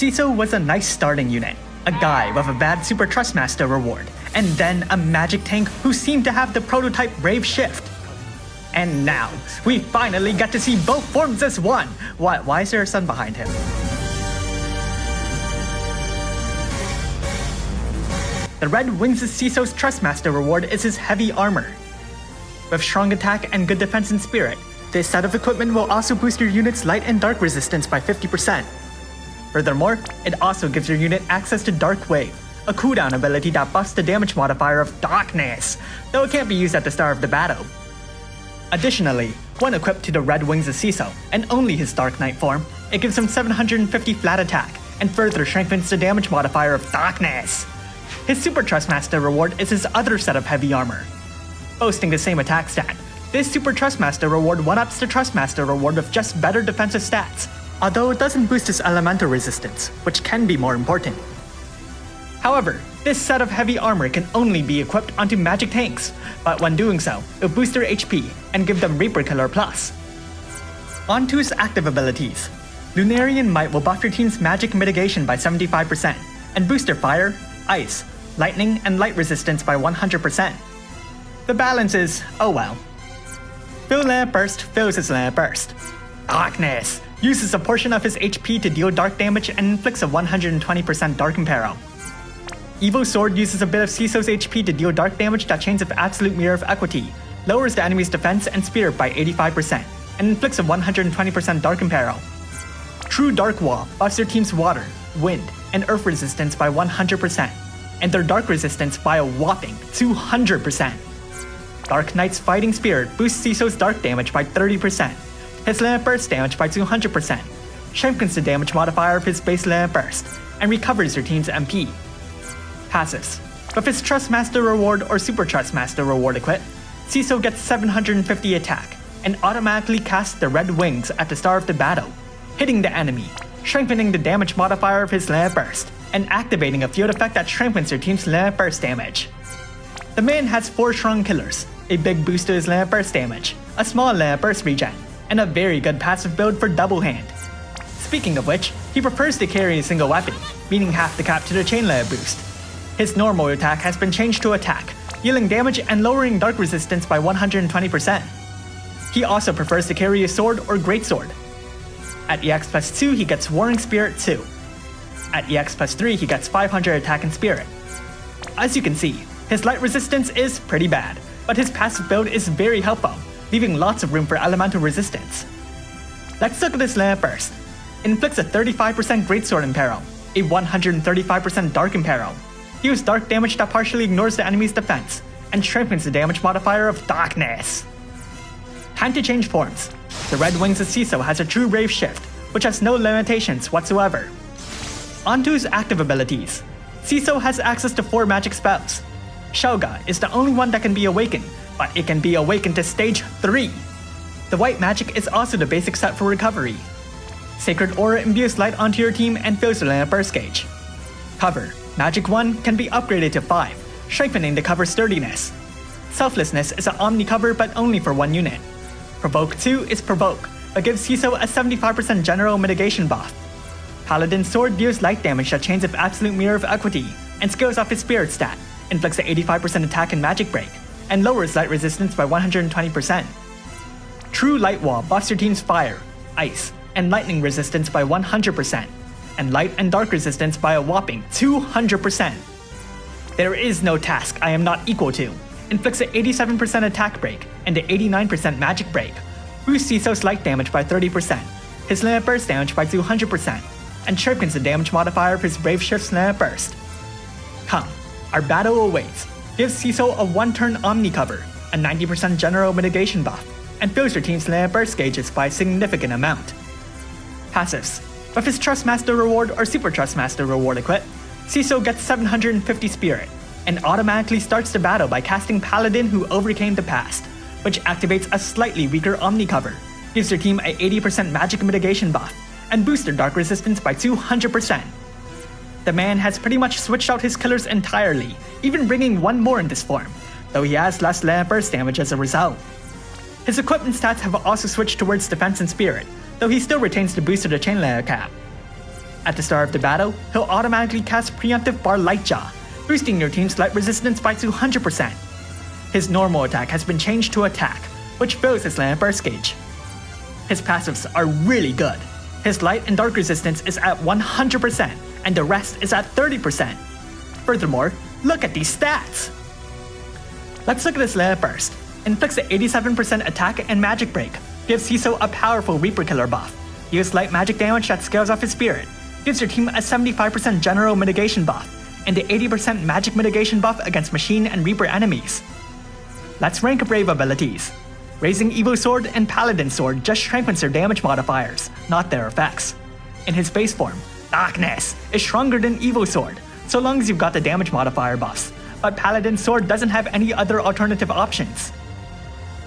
Cecil was a nice starting unit, a guy with a bad Super Trustmaster reward, and then a magic tank who seemed to have the prototype Brave Shift. And now, we finally get to see both forms as one! Why is there a sun behind him? The Red Wings' Cecil's Trustmaster reward is his heavy armor. With strong attack and good defense and spirit, this set of equipment will also boost your unit's light and dark resistance by 50%. Furthermore, it also gives your unit access to Dark Wave, a cooldown ability that buffs the damage modifier of Darkness, though it can't be used at the start of the battle. Additionally, when equipped to the Red Wings' Cecil, and only his Dark Knight form, it gives him 750 flat attack, and further strengthens the damage modifier of Darkness. His Super Trustmaster reward is his other set of heavy armor. Boasting the same attack stat, this Super Trustmaster reward 1-ups the Trustmaster reward with just better defensive stats, although it doesn't boost his elemental resistance, which can be more important. However, this set of heavy armor can only be equipped onto magic tanks, but when doing so, it'll boost their HP and give them Reaper Killer Plus. On to his active abilities. Lunarian Might will buff your team's magic mitigation by 75%, and boost their fire, ice, lightning, and light resistance by 100%. The balance is, oh well. Fill Lamp Burst fills his Lamp Burst. Darkness uses a portion of his HP to deal dark damage and inflicts a 120% Dark Imperil. Evil Sword uses a bit of Cecil's HP to deal dark damage that chains of Absolute Mirror of Equity, lowers the enemy's defense and spirit by 85%, and inflicts a 120% Dark Imperil. True Dark Wall buffs their team's water, wind, and earth resistance by 100%, and their dark resistance by a whopping 200%. Dark Knight's Fighting Spirit boosts Cecil's dark damage by 30%, his Lamp Burst damage by 200%, strengthens the damage modifier of his base Lamp Burst, and recovers your team's MP. Passives. With his Trustmaster reward or Super Trustmaster reward equipped, Cecil gets 750 attack, and automatically casts the Red Wings at the start of the battle, hitting the enemy, strengthening the damage modifier of his Lamp Burst, and activating a field effect that strengthens your team's Lamp Burst damage. The man has 4 strong killers, a big boost to his Lamp Burst damage, a small Lamp Burst regen, and a very good passive build for Double Hand. Speaking of which, he prefers to carry a single weapon, meaning half the cap to the Chain Layer boost. His normal attack has been changed to attack, dealing damage and lowering dark resistance by 120%. He also prefers to carry a sword or greatsword. At EX plus 2 he gets Warring Spirit 2. At EX plus 3 he gets 500 attack and spirit. As you can see, his light resistance is pretty bad, but his passive build is very helpful, leaving lots of room for elemental resistance. Let's look at his Lamp Burst. Inflicts a 35% Greatsword Imperil, a 135% Dark Imperil, deals dark damage that partially ignores the enemy's defense, and strengthens the damage modifier of Darkness. Time to change forms. The Red Wings of Cecil has a true Brave Shift, which has no limitations whatsoever. On to his active abilities. Cecil has access to 4 magic spells. Shoga is the only one that can be awakened, but it can be awakened to stage 3. The white magic is also the basic set for recovery. Sacred Aura imbues light onto your team and fills the Lamp Burst gauge. Cover, Magic 1 can be upgraded to 5, strengthening the cover's sturdiness. Selflessness is an Omni cover but only for 1 unit. Provoke 2 is Provoke, but gives Cecil a 75% general mitigation buff. Paladin Sword deals light damage that chains of Absolute Mirror of Equity, and scales off his spirit stat, inflicts an 85% attack and magic break, and lowers light resistance by 120%. True Light Wall buffs your team's fire, ice, and lightning resistance by 100%, and light and dark resistance by a whopping 200%. There is no task I am not equal to, inflicts an 87% attack break and an 89% magic break, boosts Cecil's light damage by 30%, his Lamp Burst damage by 200%, and sharpens the damage modifier of his Brave Shift's Lamp Burst. Come, our battle awaits. Gives Cecil a 1-turn Omni cover, a 90% general mitigation buff, and fills your team's Lamp Burst gauges by a significant amount. Passives. With his Trustmaster reward or Super Trustmaster reward equipped, Cecil gets 750 spirit, and automatically starts the battle by casting Paladin Who Overcame the Past, which activates a slightly weaker Omni cover, gives your team a 80% magic mitigation buff, and boosts their dark resistance by 200%. The man has pretty much switched out his killers entirely, even bringing 1 more in this form, though he has less Lamp Burst damage as a result. His equipment stats have also switched towards defense and spirit, though he still retains the boost to the chain layer cap. At the start of the battle, he'll automatically cast Preemptive Bar Lightjaw, boosting your team's light resistance by 200%. His normal attack has been changed to attack, which fills his land burst gauge. His passives are really good. His light and dark resistance is at 100%, and the rest is at 30%. Furthermore, look at these stats! Let's look at his land burst. Inflicts an 87% attack and magic break, gives Cecil a powerful Reaper Killer buff, deals light magic damage that scales off his spirit, gives your team a 75% general mitigation buff, and an 80% magic mitigation buff against machine and Reaper enemies. Let's rank Brave abilities. Raising Evil Sword and Paladin Sword just strengthens their damage modifiers, not their effects. In his base form, Darkness is stronger than Evil Sword, so long as you've got the damage modifier buffs, but Paladin Sword doesn't have any other alternative options.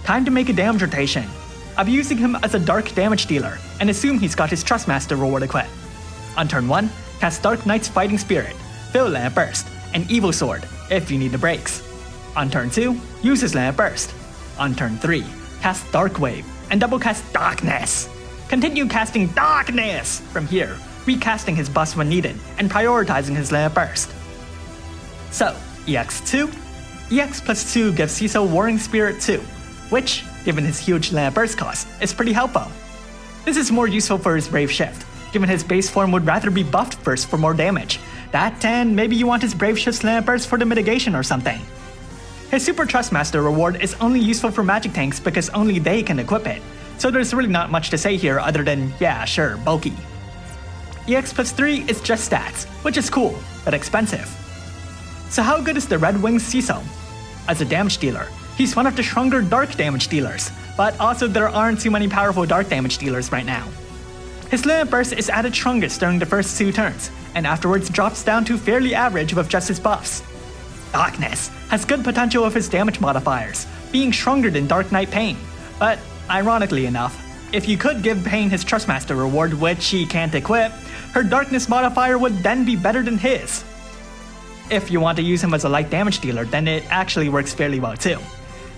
Time to make a damage rotation. I'll be using him as a dark damage dealer, and assume he's got his Trustmaster reward equipped. On turn 1, cast Dark Knight's Fighting Spirit, fill Land Burst, and Evil Sword, if you need the breaks. On turn 2, use his Land Burst. On turn 3, cast Dark Wave, and double cast Darkness. Continue casting Darkness from here, recasting his buffs when needed, and prioritizing his Land Burst. So, EX2? EX plus 2 gives Cecil Warring Spirit 2, which, given his huge Land Burst cost, is pretty helpful. This is more useful for his Brave Shift, given his base form would rather be buffed first for more damage. That, and maybe you want his Brave Shift's Land Burst for the mitigation or something. His Super Trustmaster reward is only useful for magic tanks because only they can equip it, so there's really not much to say here other than, yeah, sure, bulky. EX plus 3 is just stats, which is cool, but expensive. So how good is the Red Wings Cecil? As a damage dealer, he's one of the stronger dark damage dealers, but also there aren't too many powerful dark damage dealers right now. His Land Burst is at its strongest during the first 2 turns, and afterwards drops down to fairly average with just his buffs. Darkness has good potential with his damage modifiers, being stronger than Dark Knight Pain, but ironically enough, if you could give Pain his Trustmaster reward, which he can't equip, her Darkness modifier would then be better than his. If you want to use him as a light damage dealer, then it actually works fairly well too.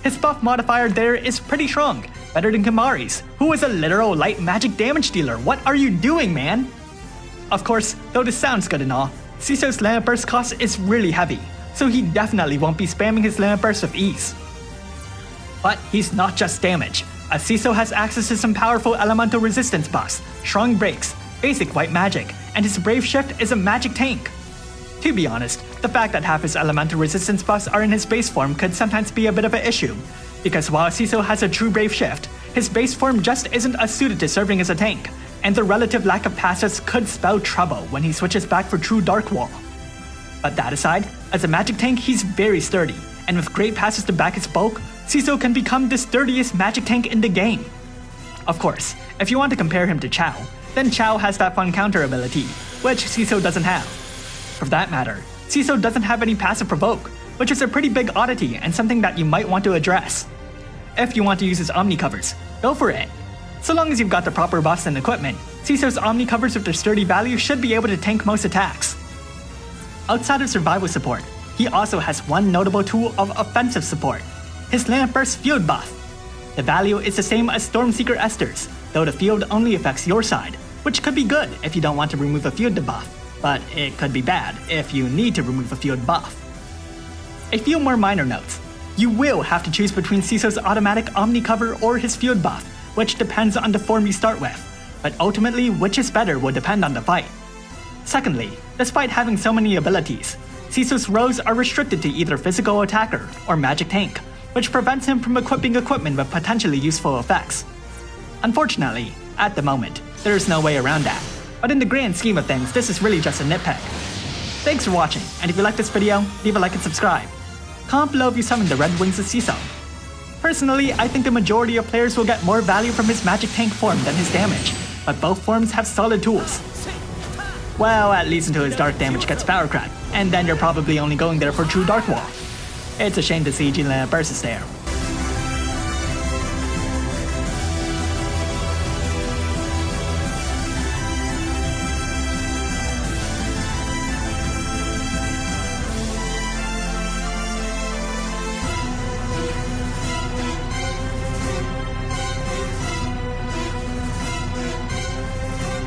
His buff modifier there is pretty strong, better than Kimari's, who is a literal light magic damage dealer. What are you doing, man? Of course, though this sounds good and all, Cecil's Land Burst cost is really heavy, so he definitely won't be spamming his Land Burst with ease. But he's not just damage, as Cecil has access to some powerful elemental resistance buffs, strong breaks, basic white magic, and his Brave Shift is a magic tank. To be honest, the fact that half his elemental resistance buffs are in his base form could sometimes be a bit of an issue, because while Cecil has a true Brave Shift, his base form just isn't as suited to serving as a tank, and the relative lack of passives could spell trouble when he switches back for true Dark Wall. But that aside, as a magic tank he's very sturdy, and with great passes to back his bulk, Cecil can become the sturdiest magic tank in the game. Of course, if you want to compare him to Chao, then Chao has that fun counter ability, which Cecil doesn't have. For that matter, Cecil doesn't have any passive provoke, which is a pretty big oddity and something that you might want to address. If you want to use his Omni covers, go for it. So long as you've got the proper buffs and equipment, Cecil's Omni covers with their sturdy value should be able to tank most attacks. Outside of survival support, he also has one notable tool of offensive support, his Land Burst Field buff. The value is the same as Stormseeker Esther's, though the field only affects your side, which could be good if you don't want to remove a field debuff, but it could be bad if you need to remove a field buff. A few more minor notes. You will have to choose between Cecil's automatic Omni cover or his field buff, which depends on the form you start with, but ultimately which is better will depend on the fight. Secondly, despite having so many abilities, Cecil's rows are restricted to either physical attacker or magic tank, which prevents him from equipping equipment with potentially useful effects. Unfortunately, at the moment, there is no way around that, but in the grand scheme of things, this is really just a nitpick. Thanks for watching, and if you like this video, leave a like and subscribe. Comment below if you summon the Red Wings of Cecil. Personally, I think the majority of players will get more value from his magic tank form than his damage, but both forms have solid tools. Well, at least until his dark damage gets power cracked, and then you're probably only going there for true Dark Wall. It's a shame to see Land Burst is there.